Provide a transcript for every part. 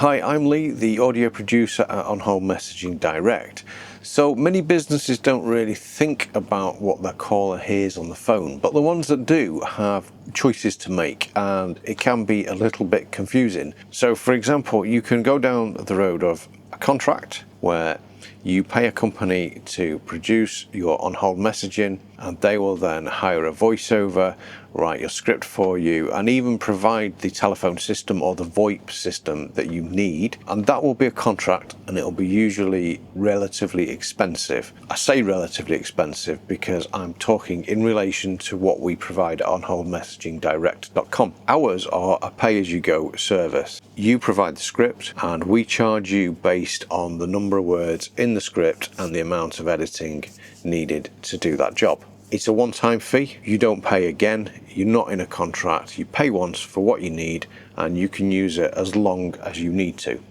Hi, I'm Lee, the audio producer at On Hold Messaging Direct. So many businesses don't really think about what their caller hears on the phone, but the ones that do have choices to make, and it can be a little bit confusing. So for example, you can go down the road of a contract where you pay a company to produce your on-hold messaging, and they will then hire a voiceover, write your script for you, and even provide the telephone system or the VoIP system that you need. And that will be a contract, and it'll be usually relatively expensive. I say relatively expensive because I'm talking in relation to what we provide at onholdmessagingdirect.com. Ours are a pay-as-you-go service. You provide the script, and we charge you based on the number of words in the script and the amount of editing needed to do that job. It's a one-time fee. You don't pay again. You're not in a contract. You pay once for what you need, and you can use it as long as you need to.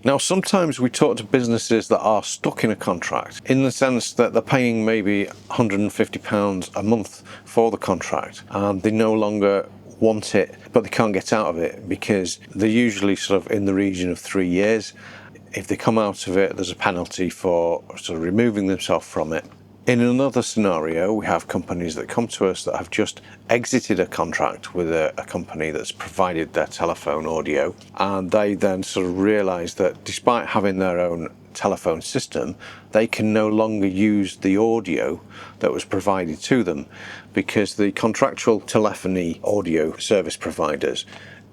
Now, sometimes we talk to businesses that are stuck in a contract in the sense that they're paying maybe £150 a month for the contract, and they no longer want it, but they can't get out of it because they're usually sort of in the region of 3 years. If they come out of it, there's a penalty for sort of removing themselves from it. In another scenario, we have companies that come to us that have just exited a contract with a company that's provided their telephone audio, and they then sort of realise that despite having their own telephone system, they can no longer use the audio that was provided to them because the contractual telephony audio service providers,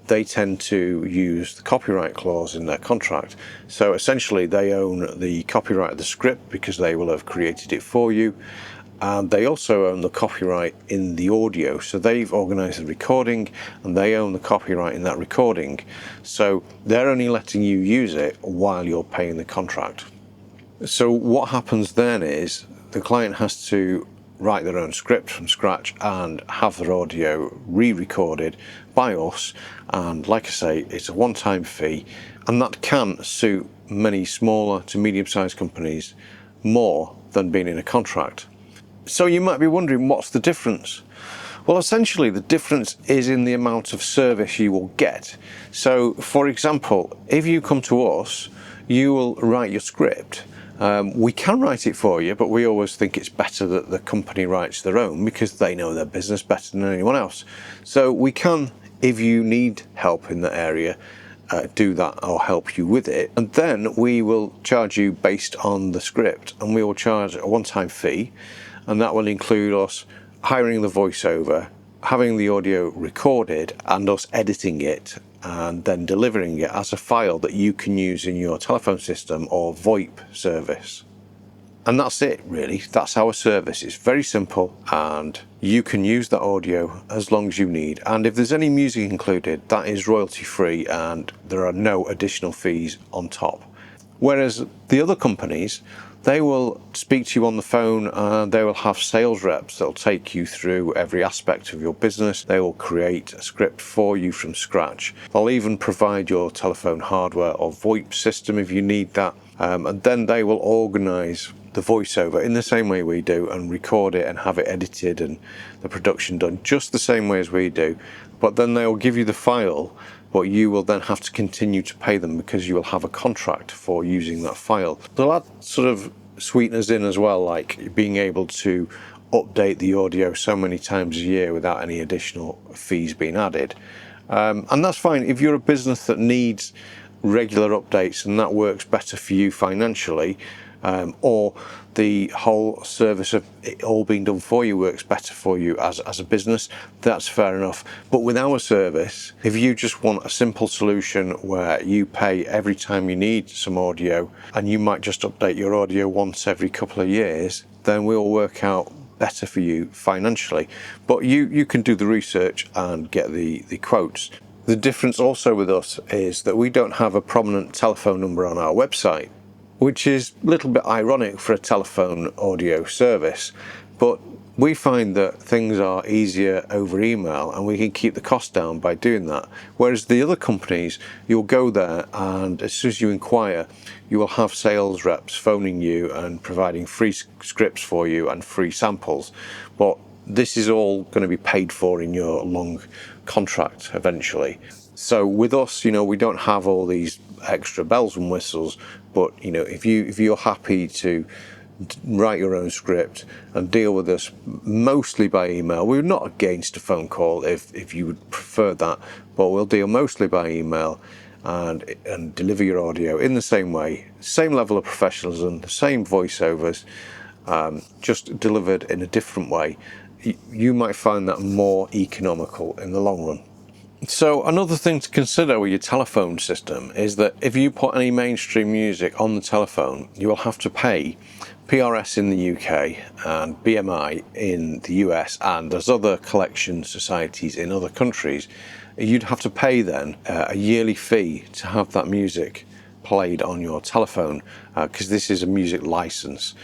they tend to use the copyright clause in their contract. So essentially they own the copyright of the script because they will have created it for you, and they also own the copyright in the audio. So they've organised the recording and they own the copyright in that recording. So they're only letting you use it while you're paying the contract. So what happens then is the client has to write their own script from scratch and have their audio re-recorded by us, and like I say, it's a one-time fee, and that can suit many smaller to medium-sized companies more than being in a contract. So you might be wondering, what's the difference? Well, essentially the difference is in the amount of service you will get. So for example, if you come to us, you will write your script. We can write it for you, but we always think it's better that the company writes their own because they know their business better than anyone else. So we can, if you need help in that area, do that or help you with it. And then we will charge you based on the script, and we will charge a one-time fee, and that will include us hiring the voiceover, having the audio recorded, and us editing it and then delivering it as a file that you can use in your telephone system or VoIP service. And that's it, really. That's our service. It's very simple, and you can use that audio as long as you need. And if there's any music included, that is royalty free and there are no additional fees on top. Whereas the other companies, they will speak to you on the phone, and they will have sales reps that'll take you through every aspect of your business. They will create a script for you from scratch. They'll even provide your telephone hardware or VoIP system if you need that. And then they will organise the voiceover in the same way we do and record it and have it edited and the production done just the same way as we do. But then they'll give you the file, but you will then have to continue to pay them because you will have a contract for using that file. They'll add sort of sweeteners in as well, like being able to update the audio so many times a year without any additional fees being added. And that's fine if you're a business that needs regular updates and that works better for you financially, or the whole service of it all being done for you works better for you as a business, that's fair enough. But with our service, if you just want a simple solution where you pay every time you need some audio and you might just update your audio once every couple of years, then we'll work out better for you financially. But you can do the research and get the quotes. The difference also with us is that we don't have a prominent telephone number on our website, which is a little bit ironic for a telephone audio service, but we find that things are easier over email and we can keep the cost down by doing that. Whereas the other companies, you'll go there and as soon as you inquire, you will have sales reps phoning you and providing free scripts for you and free samples. But this is all going to be paid for in your long contract eventually. So with us, we don't have all these extra bells and whistles, but if you're happy to write your own script and deal with us mostly by email, we're not against a phone call if you would prefer that, but we'll deal mostly by email and deliver your audio in the same way, same level of professionalism, the same voiceovers, just delivered in a different way. You might find that more economical in the long run. So another thing to consider with your telephone system is that if you put any mainstream music on the telephone, you will have to pay PRS in the UK and BMI in the US, and there's other collection societies in other countries. You'd have to pay then a yearly fee to have that music played on your telephone, because this is a music license.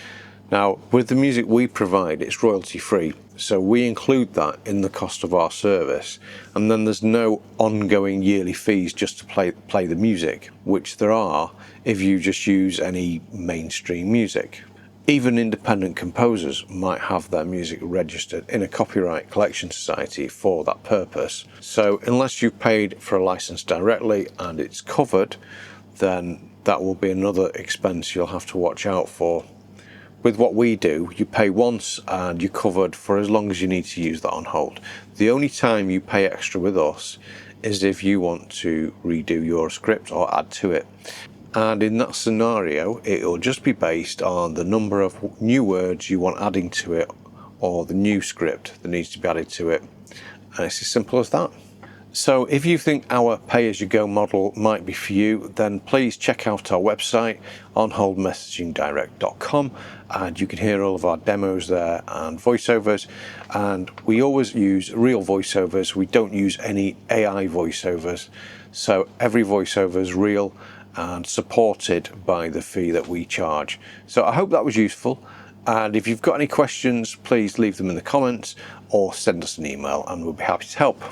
Now, with the music we provide, it's royalty free, so we include that in the cost of our service, and then there's no ongoing yearly fees just to play the music, which there are if you just use any mainstream music. Even independent composers might have their music registered in a copyright collection society for that purpose. So unless you've paid for a license directly and it's covered, then that will be another expense you'll have to watch out for. With what we do, you pay once and you're covered for as long as you need to use that on hold. The only time you pay extra with us is if you want to redo your script or add to it. And in that scenario, it will just be based on the number of new words you want adding to it or the new script that needs to be added to it. And it's as simple as that. So if you think our pay-as-you-go model might be for you, then please check out our website, onholdmessagingdirect.com, and you can hear all of our demos there and voiceovers. And we always use real voiceovers. We don't use any AI voiceovers. So every voiceover is real and supported by the fee that we charge. So I hope that was useful. And if you've got any questions, please leave them in the comments or send us an email and we'll be happy to help.